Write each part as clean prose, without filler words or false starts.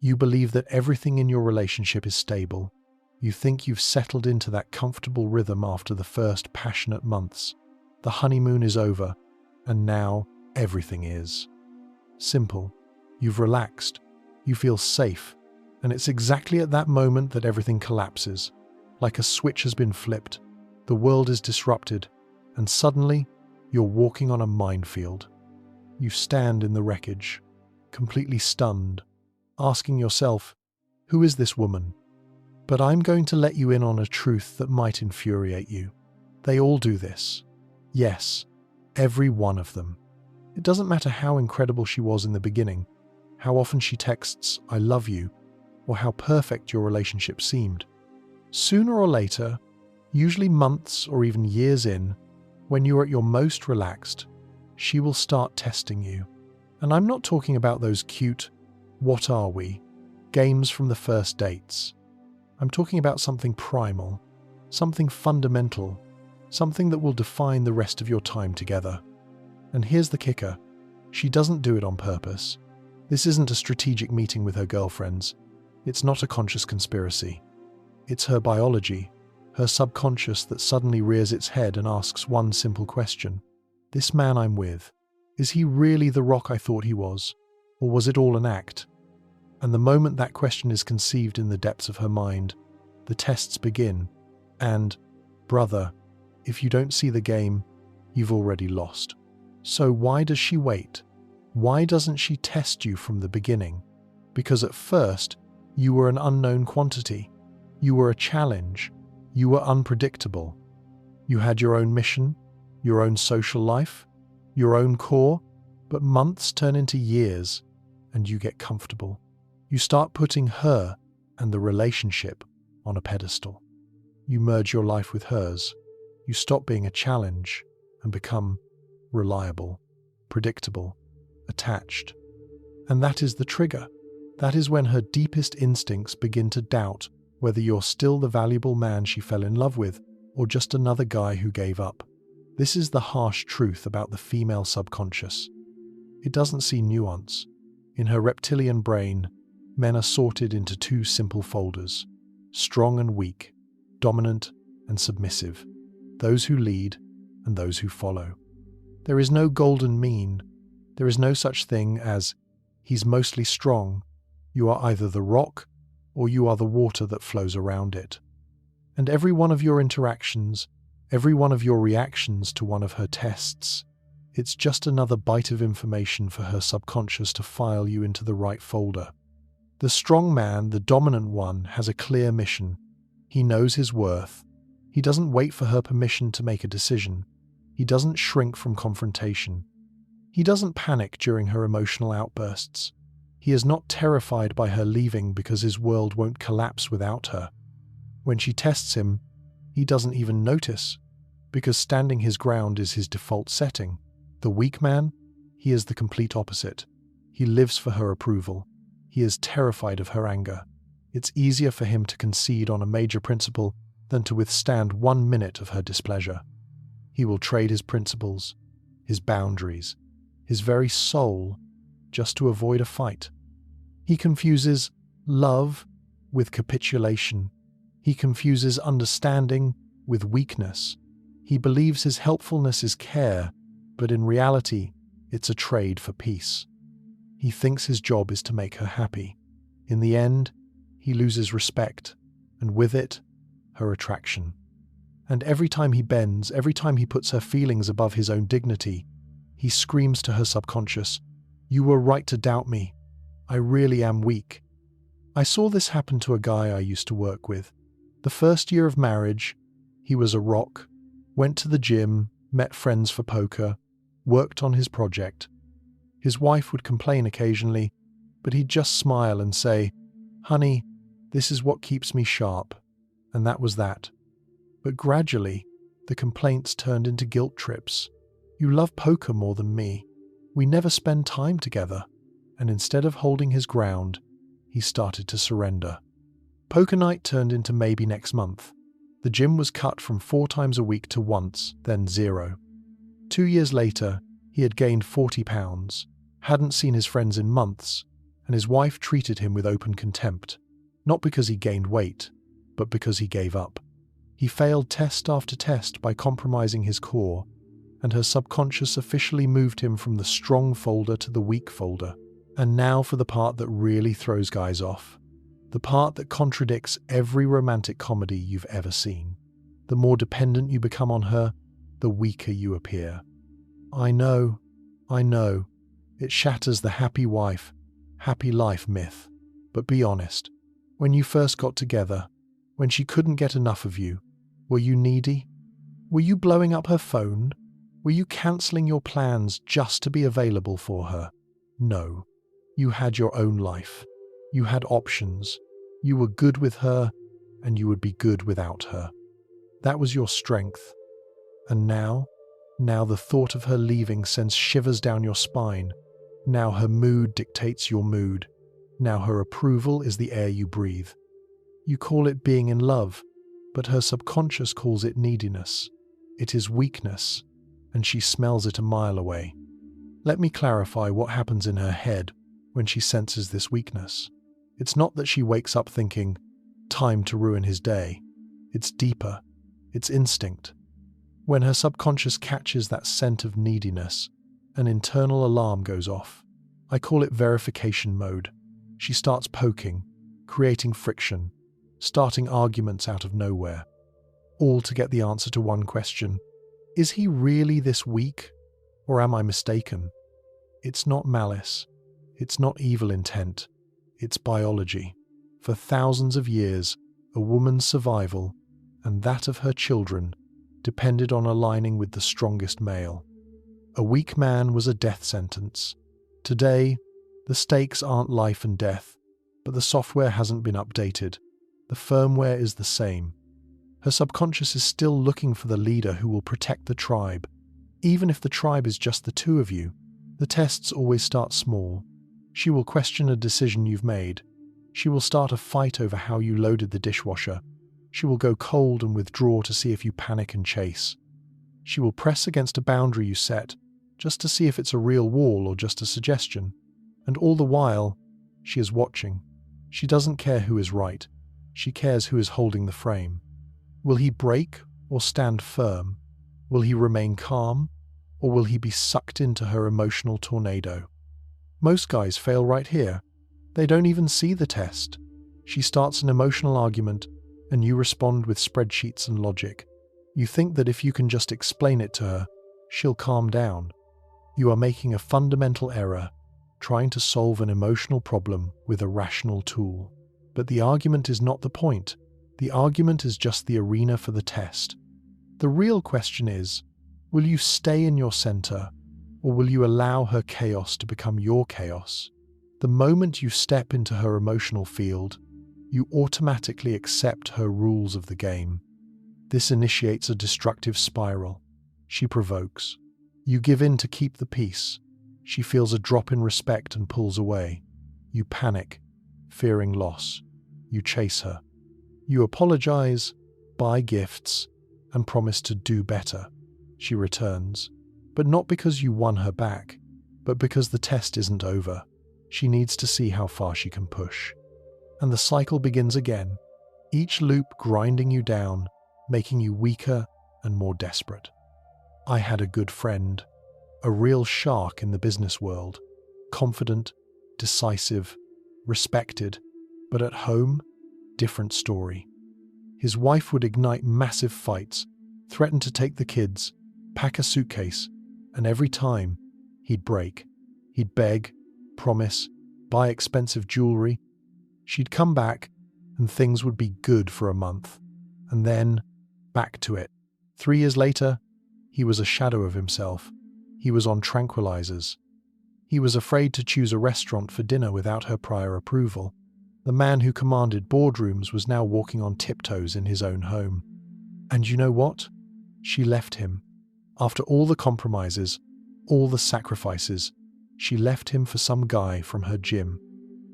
You believe that everything in your relationship is stable. You think you've settled into that comfortable rhythm after the first passionate months. The honeymoon is over, and now everything is. Simple. You've relaxed. You feel safe. And it's exactly at that moment that everything collapses. Like a switch has been flipped. The world is disrupted, and suddenly, you're walking on a minefield. You stand in the wreckage, completely stunned, asking yourself, who is this woman? But I'm going to let you in on a truth that might infuriate you. They all do this. Yes, every one of them. It doesn't matter how incredible she was in the beginning, how often she texts, I love you, or how perfect your relationship seemed. Sooner or later, usually months or even years in, when you're at your most relaxed, she will start testing you. And I'm not talking about those cute, what are we, games from the first dates. I'm talking about something primal, something fundamental, something that will define the rest of your time together. And here's the kicker. She doesn't do it on purpose. This isn't a strategic meeting with her girlfriends. It's not a conscious conspiracy. It's her biology, her subconscious that suddenly rears its head and asks one simple question. This man I'm with, is he really the rock I thought he was? Or was it all an act? And the moment that question is conceived in the depths of her mind, the tests begin. And, brother, if you don't see the game, you've already lost. So why does she wait? Why doesn't she test you from the beginning? Because at first, you were an unknown quantity. You were a challenge. You were unpredictable. You had your own mission, your own social life, your own core, but months turn into years, and you get comfortable. You start putting her and the relationship on a pedestal. You merge your life with hers. You stop being a challenge and become reliable, predictable, attached. And that is the trigger. That is when her deepest instincts begin to doubt whether you're still the valuable man she fell in love with or just another guy who gave up. This is the harsh truth about the female subconscious. It doesn't see nuance. In her reptilian brain, men are sorted into two simple folders: strong and weak, dominant and submissive, those who lead and those who follow. There is no golden mean. There is no such thing as, he's mostly strong. You are either the rock or you are the water that flows around it. And every one of your interactions, every one of your reactions to one of her tests, it's just another bite of information for her subconscious to file you into the right folder. The strong man, the dominant one, has a clear mission. He knows his worth. He doesn't wait for her permission to make a decision. He doesn't shrink from confrontation. He doesn't panic during her emotional outbursts. He is not terrified by her leaving because his world won't collapse without her. When she tests him, he doesn't even notice, because standing his ground is his default setting. The weak man, he is the complete opposite. He lives for her approval. He is terrified of her anger. It's easier for him to concede on a major principle than to withstand 1 minute of her displeasure. He will trade his principles, his boundaries, his very soul, just to avoid a fight. He confuses love with capitulation. He confuses understanding with weakness. He believes his helpfulness is care, but in reality, it's a trade for peace. He thinks his job is to make her happy. In the end, he loses respect, and with it, her attraction. And every time he bends, every time he puts her feelings above his own dignity, he screams to her subconscious, "You were right to doubt me. I really am weak." I saw this happen to a guy I used to work with. The first year of marriage, he was a rock, went to the gym, met friends for poker, worked on his project. His wife would complain occasionally, but he'd just smile and say, "Honey, this is what keeps me sharp." And that was that. But gradually, the complaints turned into guilt trips. "You love poker more than me. We never spend time together." And instead of holding his ground, he started to surrender. Poker night turned into maybe next month. The gym was cut from 4 times a week to once, then 0. 2 years later, he had gained 40 pounds, hadn't seen his friends in months, and his wife treated him with open contempt, not because he gained weight, but because he gave up. He failed test after test by compromising his core, and her subconscious officially moved him from the strong folder to the weak folder. And now for the part that really throws guys off. The part that contradicts every romantic comedy you've ever seen. The more dependent you become on her, the weaker you appear. I know, it shatters the happy wife, happy life myth. But be honest, when you first got together, when she couldn't get enough of you, were you needy? Were you blowing up her phone? Were you cancelling your plans just to be available for her? No. You had your own life. You had options. You were good with her, and you would be good without her. That was your strength. And now the thought of her leaving sends shivers down your spine. Now her mood dictates your mood. Now her approval is the air you breathe. You call it being in love, but her subconscious calls it neediness. It is weakness, and she smells it a mile away. Let me clarify what happens in her head when she senses this weakness. It's not that she wakes up thinking, time to ruin his day. It's deeper. It's instinct. When her subconscious catches that scent of neediness, an internal alarm goes off. I call it verification mode. She starts poking, creating friction, starting arguments out of nowhere, all to get the answer to one question. Is he really this weak, or am I mistaken? It's not malice. It's not evil intent. It's biology. For thousands of years, a woman's survival, and that of her children, depended on aligning with the strongest male. A weak man was a death sentence. Today, the stakes aren't life and death, but the software hasn't been updated. The firmware is the same. Her subconscious is still looking for the leader who will protect the tribe. Even if the tribe is just the two of you, the tests always start small. She will question a decision you've made. She will start a fight over how you loaded the dishwasher. She will go cold and withdraw to see if you panic and chase. She will press against a boundary you set, just to see if it's a real wall or just a suggestion. And all the while, she is watching. She doesn't care who is right. She cares who is holding the frame. Will he break or stand firm? Will he remain calm, or will he be sucked into her emotional tornado? Most guys fail right here. They don't even see the test. She starts an emotional argument, and you respond with spreadsheets and logic. You think that if you can just explain it to her, she'll calm down. You are making a fundamental error, trying to solve an emotional problem with a rational tool. But the argument is not the point. The argument is just the arena for the test. The real question is, will you stay in your center, or will you allow her chaos to become your chaos? The moment you step into her emotional field, you automatically accept her rules of the game. This initiates a destructive spiral. She provokes. You give in to keep the peace. She feels a drop in respect and pulls away. You panic, fearing loss. You chase her. You apologize, buy gifts, and promise to do better. She returns, but not because you won her back, but because the test isn't over. She needs to see how far she can push. And the cycle begins again, each loop grinding you down, making you weaker and more desperate. I had a good friend, a real shark in the business world, confident, decisive, respected, but at home, different story. His wife would ignite massive fights, threaten to take the kids, pack a suitcase, and every time, he'd break. He'd beg, promise, buy expensive jewelry. She'd come back, and things would be good for a month. And then, back to it. 3 years later, he was a shadow of himself. He was on tranquilizers. He was afraid to choose a restaurant for dinner without her prior approval. The man who commanded boardrooms was now walking on tiptoes in his own home. And you know what? She left him. After all the compromises, all the sacrifices, she left him for some guy from her gym.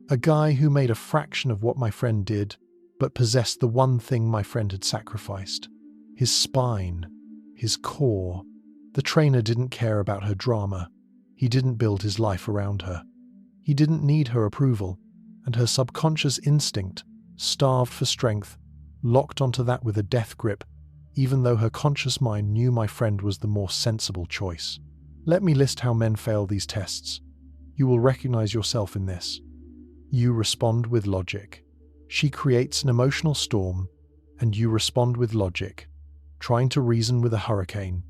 A guy who made a fraction of what my friend did, but possessed the one thing my friend had sacrificed. His spine, his core. The trainer didn't care about her drama. He didn't build his life around her. He didn't need her approval, and her subconscious instinct, starved for strength, locked onto that with a death grip, even though her conscious mind knew my friend was the more sensible choice. Let me list how men fail these tests. You will recognize yourself in this. You respond with logic. She creates an emotional storm, and you respond with logic, trying to reason with a hurricane,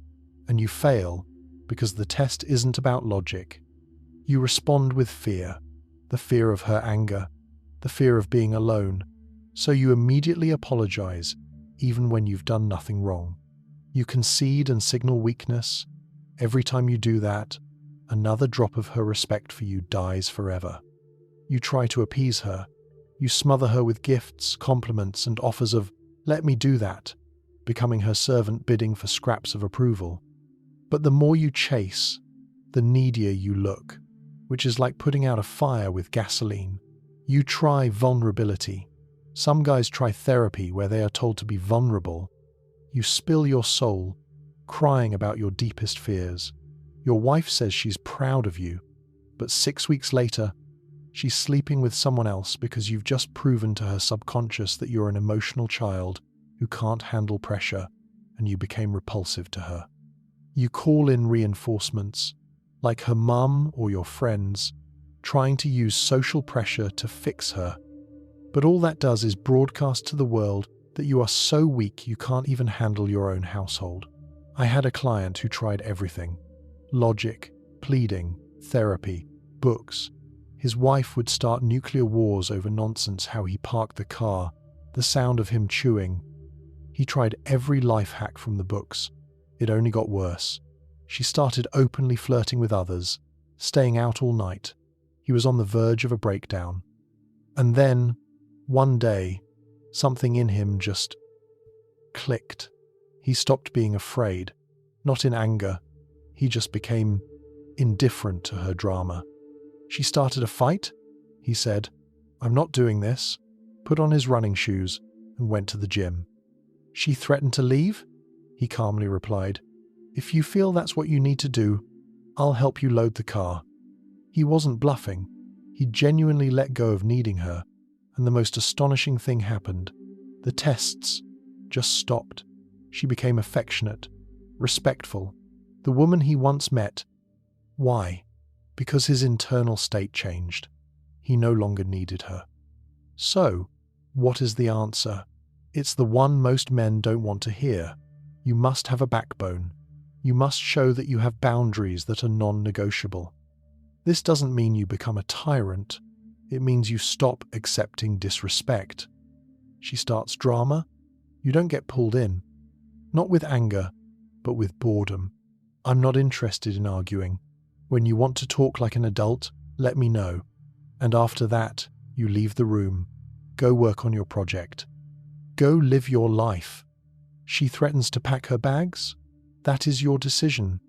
and you fail because the test isn't about logic. You respond with fear, the fear of her anger, the fear of being alone, so you immediately apologize, even when you've done nothing wrong. You concede and signal weakness. Every time you do that, another drop of her respect for you dies forever. You try to appease her. You smother her with gifts, compliments, and offers of, "Let me do that," becoming her servant bidding for scraps of approval. But the more you chase, the needier you look, which is like putting out a fire with gasoline. You try vulnerability. Some guys try therapy where they are told to be vulnerable. You spill your soul, crying about your deepest fears. Your wife says she's proud of you, but 6 weeks later, she's sleeping with someone else because you've just proven to her subconscious that you're an emotional child who can't handle pressure, and you became repulsive to her. You call in reinforcements, like her mum or your friends, trying to use social pressure to fix her. But all that does is broadcast to the world that you are so weak you can't even handle your own household. I had a client who tried everything: logic, pleading, therapy, books. His wife would start nuclear wars over nonsense, how he parked the car, the sound of him chewing. He tried every life hack from the books. It only got worse. She started openly flirting with others, staying out all night. He was on the verge of a breakdown. And then, one day, something in him just clicked. He stopped being afraid, not in anger. He just became indifferent to her drama. She started a fight, he said. "I'm not doing this," put on his running shoes, and went to the gym. She threatened to leave? He calmly replied, "If you feel that's what you need to do, I'll help you load the car." He wasn't bluffing. He genuinely let go of needing her, and the most astonishing thing happened. The tests just stopped. She became affectionate, respectful, the woman he once met. Why? Because his internal state changed. He no longer needed her. So, what is the answer? It's the one most men don't want to hear. You must have a backbone. You must show that you have boundaries that are non-negotiable. This doesn't mean you become a tyrant. It means you stop accepting disrespect. She starts drama. You don't get pulled in. Not with anger, but with boredom. "I'm not interested in arguing. When you want to talk like an adult, let me know." And after that, you leave the room. Go work on your project. Go live your life. She threatens to pack her bags? That is your decision.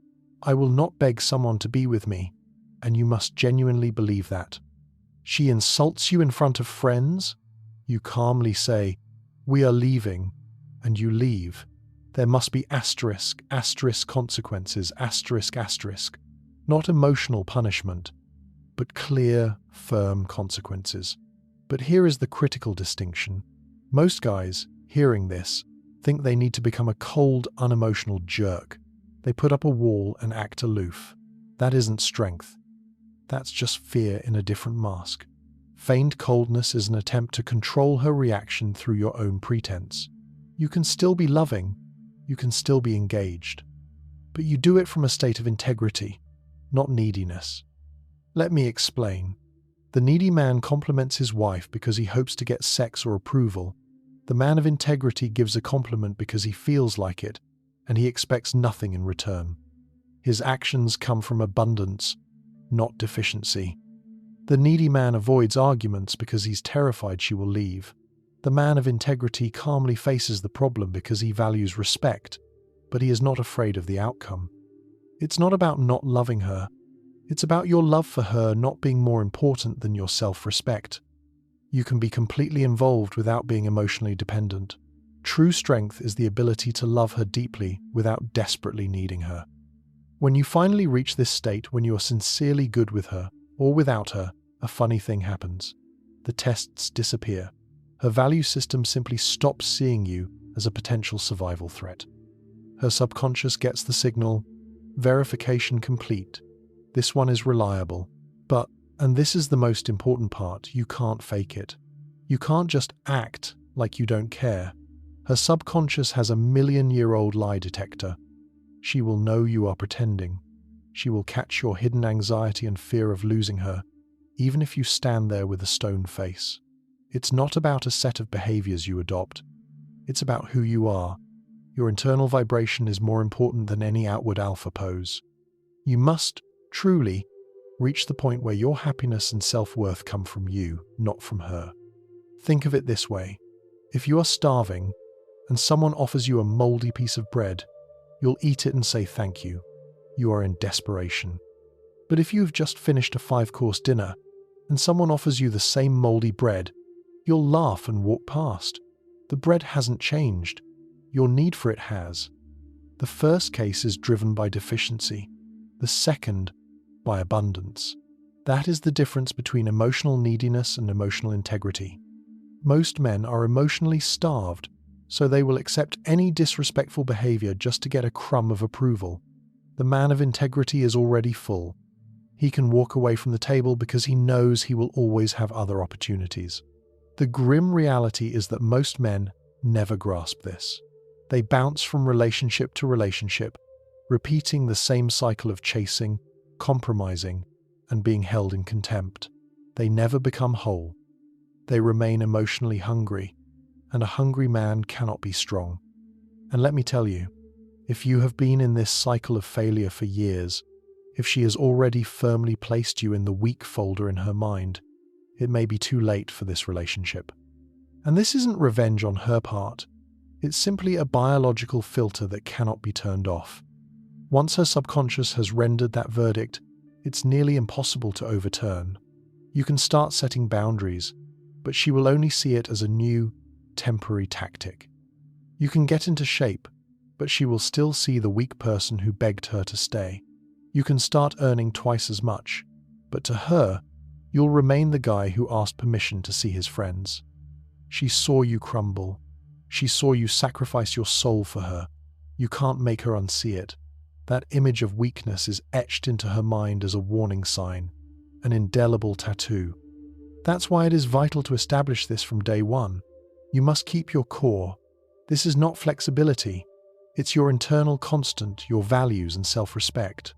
I will not beg someone to be with me, and you must genuinely believe that. She insults you in front of friends? You calmly say, "We are leaving," and you leave. There must be asterisk consequences, asterisk. Not emotional punishment, but clear, firm consequences. But here is the critical distinction. Most guys, hearing this, think they need to become a cold, unemotional jerk. They put up a wall and act aloof. That isn't strength. That's just fear in a different mask. Feigned coldness is an attempt to control her reaction through your own pretense. You can still be loving. You can still be engaged. But you do it from a state of integrity, not neediness. Let me explain. The needy man compliments his wife because he hopes to get sex or approval. The man of integrity gives a compliment because he feels like it, and he expects nothing in return. His actions come from abundance, not deficiency. The needy man avoids arguments because he's terrified she will leave. The man of integrity calmly faces the problem because he values respect, but he is not afraid of the outcome. It's not about not loving her. It's about your love for her not being more important than your self-respect. You can be completely involved without being emotionally dependent. True strength is the ability to love her deeply without desperately needing her. When you finally reach this state when you are sincerely good with her, or without her, a funny thing happens. The tests disappear. Her value system simply stops seeing you as a potential survival threat. Her subconscious gets the signal, verification complete. This one is reliable. But, and this is the most important part, you can't fake it. You can't just act like you don't care. Her subconscious has a million-year-old lie detector. She will know you are pretending. She will catch your hidden anxiety and fear of losing her, even if you stand there with a stone face. It's not about a set of behaviors you adopt. It's about who you are. Your internal vibration is more important than any outward alpha pose. You must, truly, reach the point where your happiness and self-worth come from you, not from her. Think of it this way. If you are starving and someone offers you a moldy piece of bread, you'll eat it and say thank you. You are in desperation. But if you've just finished a 5-course dinner and someone offers you the same moldy bread, you'll laugh and walk past. The bread hasn't changed. Your need for it has. The first case is driven by deficiency. The second, by abundance. That is the difference between emotional neediness and emotional integrity. Most men are emotionally starved, so they will accept any disrespectful behavior just to get a crumb of approval. The man of integrity is already full. He can walk away from the table because he knows he will always have other opportunities. The grim reality is that most men never grasp this. They bounce from relationship to relationship, repeating the same cycle of chasing, compromising, and being held in contempt. They never become whole. They remain emotionally hungry, and a hungry man cannot be strong. And let me tell you, if you have been in this cycle of failure for years, if she has already firmly placed you in the weak folder in her mind, it may be too late for this relationship. And this isn't revenge on her part. It's simply a biological filter that cannot be turned off. Once her subconscious has rendered that verdict, it's nearly impossible to overturn. You can start setting boundaries, but she will only see it as a new, temporary tactic. You can get into shape, but she will still see the weak person who begged her to stay. You can start earning twice as much, but to her, you'll remain the guy who asked permission to see his friends. She saw you crumble. She saw you sacrifice your soul for her. You can't make her unsee it. That image of weakness is etched into her mind as a warning sign, an indelible tattoo. That's why it is vital to establish this from day one. You must keep your core. This is not flexibility. It's your internal constant, your values and self-respect.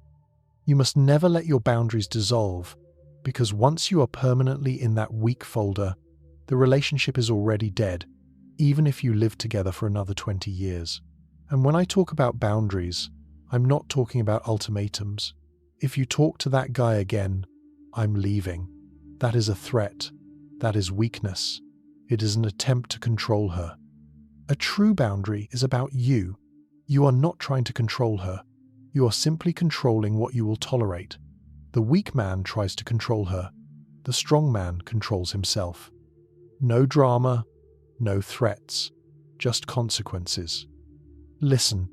You must never let your boundaries dissolve, because once you are permanently in that weak folder, the relationship is already dead, even if you live together for another 20 years. And when I talk about boundaries, I'm not talking about ultimatums. If you talk to that guy again, I'm leaving. That is a threat. That is weakness. It is an attempt to control her. A true boundary is about you. You are not trying to control her. You are simply controlling what you will tolerate. The weak man tries to control her. The strong man controls himself. No drama, no threats, just consequences. Listen,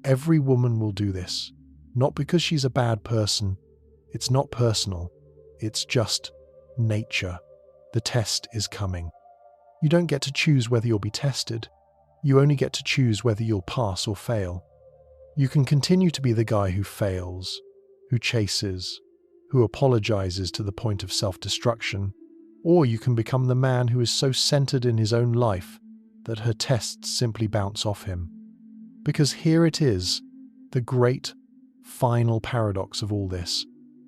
every woman will do this. Not because she's a bad person. It's not personal. It's just nature. The test is coming. You don't get to choose whether you'll be tested. You only get to choose whether you'll pass or fail. You can continue to be the guy who fails, who chases, who apologizes to the point of self-destruction, or you can become the man who is so centered in his own life that her tests simply bounce off him. Because here it is, the great, final paradox of all this.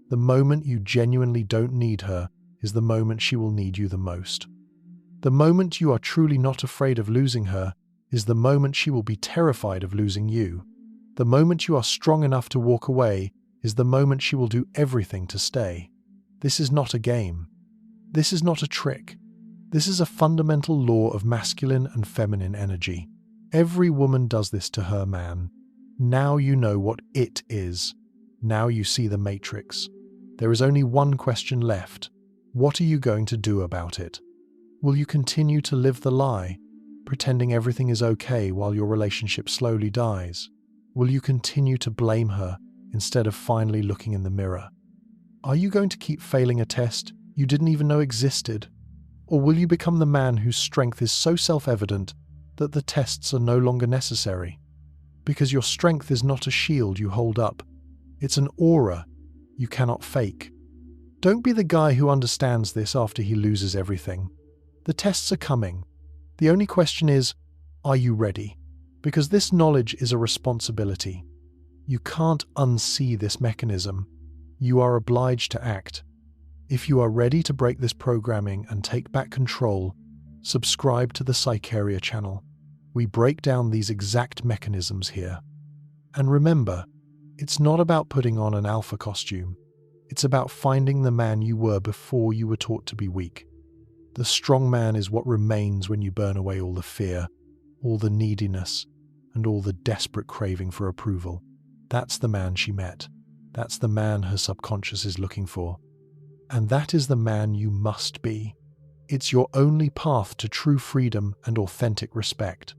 The moment you genuinely don't need her is the moment she will need you the most. The moment you are truly not afraid of losing her is the moment she will be terrified of losing you. The moment you are strong enough to walk away is the moment she will do everything to stay. This is not a game. This is not a trick. This is a fundamental law of masculine and feminine energy. Every woman does this to her man. Now you know what it is. Now you see the matrix. There is only one question left. What are you going to do about it? Will you continue to live the lie, pretending everything is okay while your relationship slowly dies? Will you continue to blame her instead of finally looking in the mirror? Are you going to keep failing a test you didn't even know existed? Or will you become the man whose strength is so self-evident that the tests are no longer necessary? Because your strength is not a shield you hold up. It's an aura you cannot fake. Don't be the guy who understands this after he loses everything. The tests are coming. The only question is, are you ready? Because this knowledge is a responsibility. You can't unsee this mechanism. You are obliged to act. If you are ready to break this programming and take back control, subscribe to the Psycheria channel. We break down these exact mechanisms here. And remember, it's not about putting on an alpha costume. It's about finding the man you were before you were taught to be weak. The strong man is what remains when you burn away all the fear, all the neediness, and all the desperate craving for approval. That's the man she met. That's the man her subconscious is looking for. And that is the man you must be. It's your only path to true freedom and authentic respect.